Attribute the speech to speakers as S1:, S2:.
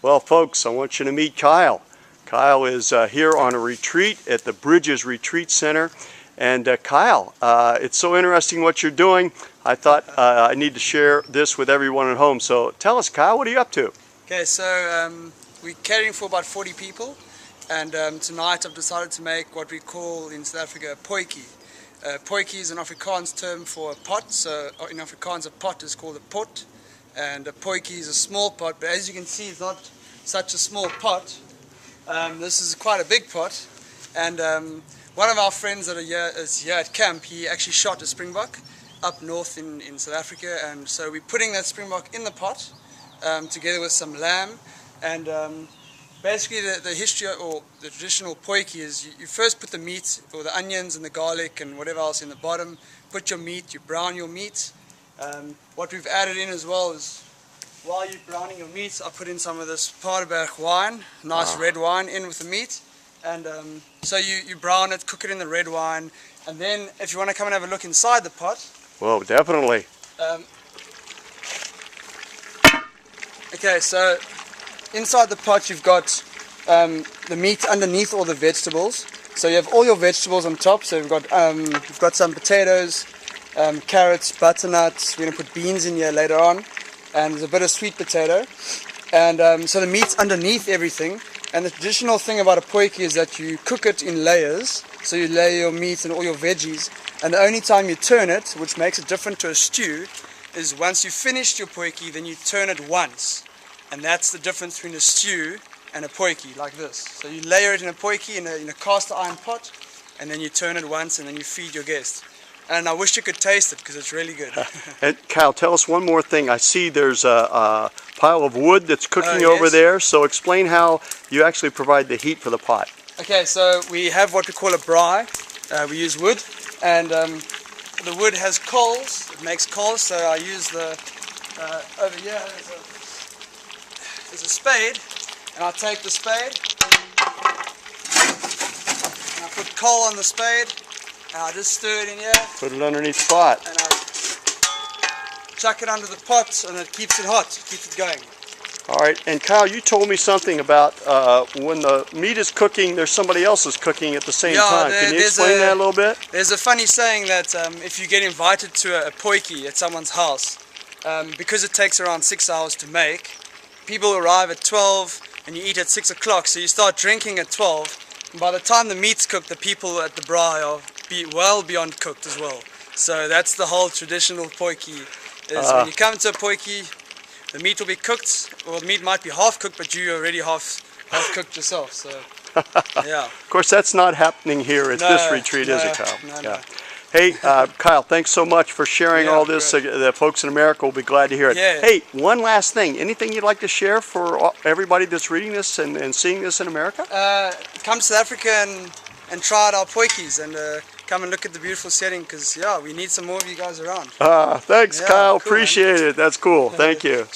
S1: Well, folks, I want you to meet Kyle. Kyle is here on a retreat at the Bridges Retreat Center. And Kyle, it's so interesting what you're doing. I thought I need to share this with everyone at home. So tell us, Kyle, what are you up to?
S2: Okay, so we're catering for about 40 people. And tonight I've decided to make what we call in South Africa a potjie. Potjie is an Afrikaans term for a pot. So in Afrikaans a pot is called a pot. And a potjie is a small pot, but as you can see it's not such a small pot. This is quite a big pot. And one of our friends that is here at camp, he actually shot a springbok up north in South Africa, and so we're putting that springbok in the pot together with some lamb. And basically the history or the traditional potjie is you first put the meat or the onions and the garlic and whatever else in the bottom, put your meat, you brown your meat. What we've added in as well is, while you're browning your meat, I put in some of this Paardenberg wine, nice red wine in with the meat. And so you brown it, cook it in the red wine, and then if you want to come and have a look inside the pot.
S1: Whoa, definitely.
S2: Okay, so inside the pot you've got the meat underneath all the vegetables. So you have all your vegetables on top. So we've got some potatoes, carrots, butternuts. We're going to put beans in here later on, and there's a bit of sweet potato. And so the meat's underneath everything. And the traditional thing about a potjie is that you cook it in layers. So you layer your meat and all your veggies. And the only time you turn it, which makes it different to a stew, is once you've finished your potjie, then you turn it once. And that's the difference between a stew and a potjie, like this. So you layer it in a potjie in a cast iron pot, and then you turn it once, and then you feed your guests. And I wish you could taste it because it's really good.
S1: And Kyle, tell us one more thing. I see there's a pile of wood that's cooking
S2: yes.
S1: over there. So explain how you actually provide the heat for the pot.
S2: Okay, so we have what we call a braai. We use wood, and the wood has coals. It makes coals, so I use the over here there's a spade, and I take the spade and I put coal on the spade. And I just stir it in here.
S1: Put it underneath the pot.
S2: And I chuck it under the pot, and it keeps it hot, keeps it going.
S1: All right, and Kyle, you told me something about when the meat is cooking, there's somebody else is cooking at the same time. Can you explain that a little bit?
S2: There's a funny saying that if you get invited to a potjie at someone's house, because it takes around 6 hours to make, people arrive at 12 and you eat at 6 o'clock, so you start drinking at 12, and by the time the meat's cooked, the people at the braai are well beyond cooked as well. So that's the whole traditional potjie, is when you come to a potjie, the meat will be cooked, or the meat might be half cooked, but you're already half cooked yourself. So yeah.
S1: Of course, that's not happening here at this retreat, is it, Kyle?
S2: No.
S1: Hey, Kyle, thanks so much for sharing all this. The folks in America will be glad to hear it.
S2: Yeah.
S1: Hey, one last thing. Anything you'd like to share for everybody that's reading this and seeing this in America?
S2: Come to South Africa and try out our potjies, and come and look at the beautiful setting, because we need some more of you guys around.
S1: Thanks, Kyle.
S2: Cool,
S1: appreciate it. That's cool. Thank you.